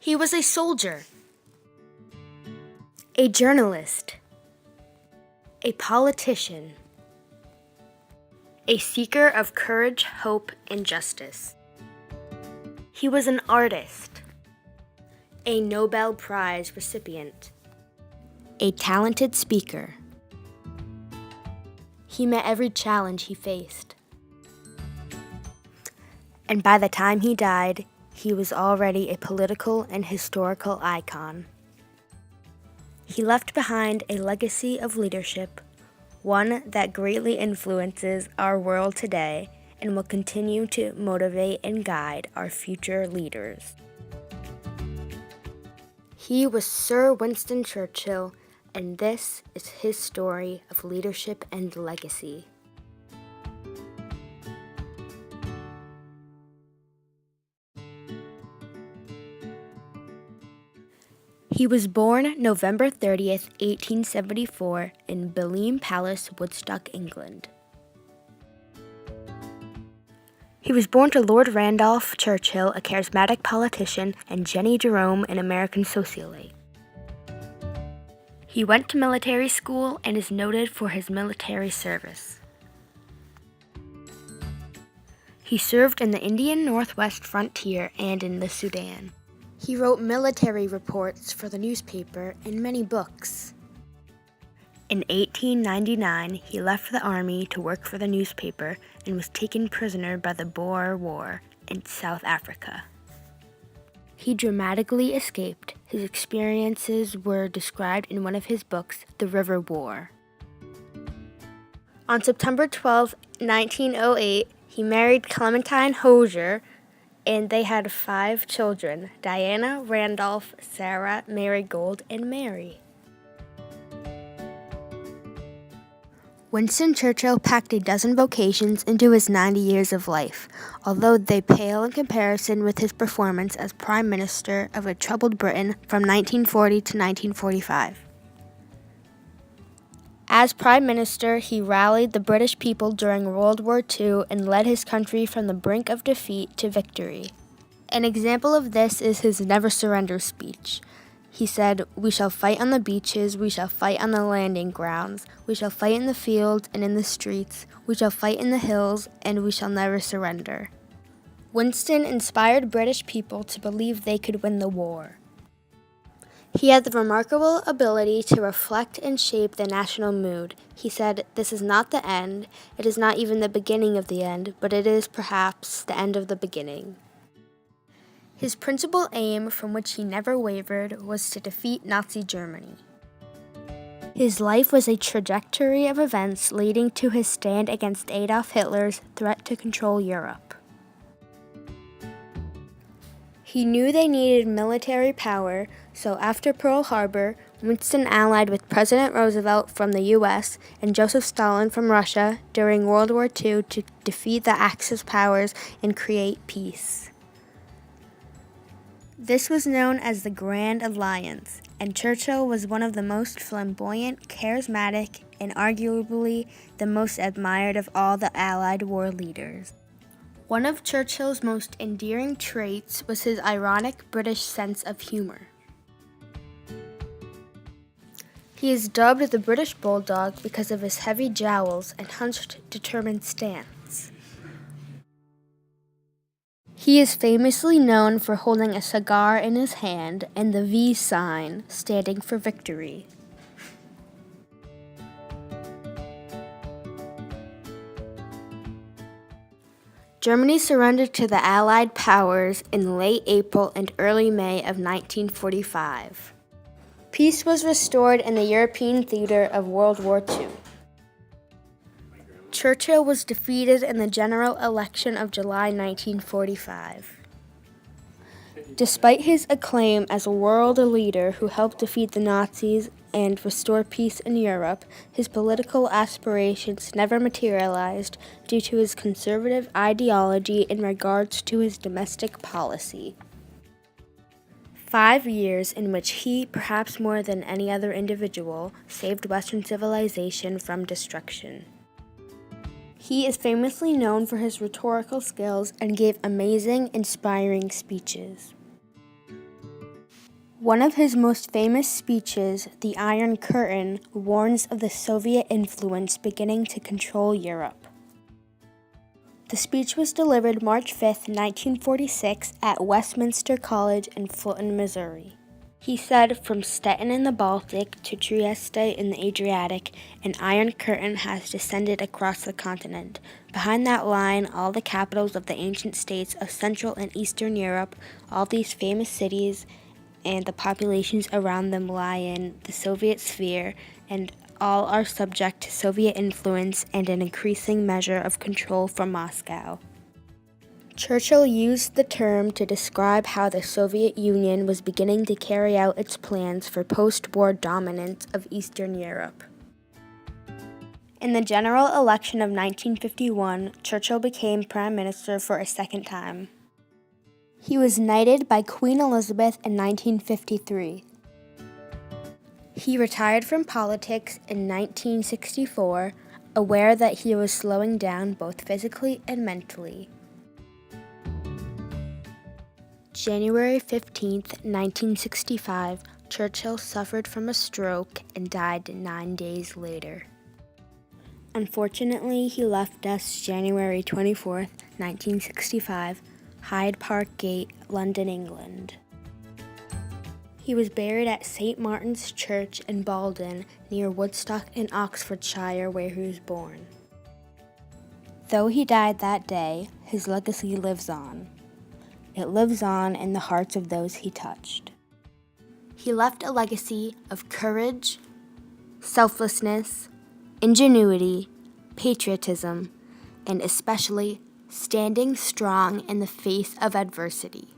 He was a soldier, a journalist, a politician, a seeker of courage, hope, and justice. He was an artist, a Nobel Prize recipient, a talented speaker. He met every challenge he faced. And by the time he died, he was already a political and historical icon. He left behind a legacy of leadership, one that greatly influences our world today and will continue to motivate and guide our future leaders. He was Sir Winston Churchill, and this is his story of leadership and legacy. He was born November 30th, 1874 in Belleam Palace, Woodstock, England. He was born to Lord Randolph Churchill, a charismatic politician, and Jenny Jerome, an American socialite. He went to military school and is noted for his military service. He served in the Indian Northwest frontier and in the Sudan. He wrote military reports for the newspaper and many books. In 1899, he left the army to work for the newspaper and was taken prisoner by the Boer War in South Africa. He dramatically escaped. His experiences were described in one of his books, The River War. On September 12, 1908, he married Clementine Hosier, and they had 5 children: Diana, Randolph, Sarah, Marigold, and Mary. Winston Churchill packed a dozen vocations into his 90 years of life, although they pale in comparison with his performance as Prime Minister of a troubled Britain from 1940 to 1945. As Prime Minister, he rallied the British people during World War II and led his country from the brink of defeat to victory. An example of this is his Never Surrender speech. He said, "We shall fight on the beaches, we shall fight on the landing grounds, we shall fight in the fields and in the streets, we shall fight in the hills, and we shall never surrender." Winston inspired British people to believe they could win the war. He had the remarkable ability to reflect and shape the national mood. He said, "This is not the end, it is not even the beginning of the end, but it is perhaps the end of the beginning." His principal aim, from which he never wavered, was to defeat Nazi Germany. His life was a trajectory of events leading to his stand against Adolf Hitler's threat to control Europe. He knew they needed military power, so after Pearl Harbor, Winston allied with President Roosevelt from the U.S. and Joseph Stalin from Russia during World War II to defeat the Axis powers and create peace. This was known as the Grand Alliance, and Churchill was one of the most flamboyant, charismatic, and arguably the most admired of all the Allied war leaders. One of Churchill's most endearing traits was his ironic British sense of humor. He is dubbed the British Bulldog because of his heavy jowls and hunched, determined stance. He is famously known for holding a cigar in his hand and the V sign, standing for victory. Germany surrendered to the Allied powers in late April and early May of 1945. Peace was restored in the European theater of World War II. Churchill was defeated in the general election of July 1945. Despite his acclaim as a world leader who helped defeat the Nazis and restore peace in Europe, his political aspirations never materialized due to his conservative ideology in regards to his domestic policy. 5 years in which he, perhaps more than any other individual, saved Western civilization from destruction. He is famously known for his rhetorical skills and gave amazing, inspiring speeches. One of his most famous speeches, The Iron Curtain, warns of the Soviet influence beginning to control Europe. The speech was delivered March 5, 1946, at Westminster College in Fulton, Missouri. He said, "From Stettin in the Baltic to Trieste in the Adriatic, an iron curtain has descended across the continent. Behind that line, all the capitals of the ancient states of Central and Eastern Europe, all these famous cities, and the populations around them lie in the Soviet sphere, and all are subject to Soviet influence and an increasing measure of control from Moscow." Churchill used the term to describe how the Soviet Union was beginning to carry out its plans for post-war dominance of Eastern Europe. In the general election of 1951, Churchill became Prime Minister for a second time. He was knighted by Queen Elizabeth in 1953. He retired from politics in 1964, aware that he was slowing down both physically and mentally. January 15, 1965, Churchill suffered from a stroke and died 9 days later. Unfortunately, he left us January 24, 1965, Hyde Park Gate, London, England. He was buried at St. Martin's Church in Baldon, near Woodstock in Oxfordshire, where he was born. Though he died that day, his legacy lives on. It lives on in the hearts of those he touched. He left a legacy of courage, selflessness, ingenuity, patriotism, and especially standing strong in the face of adversity.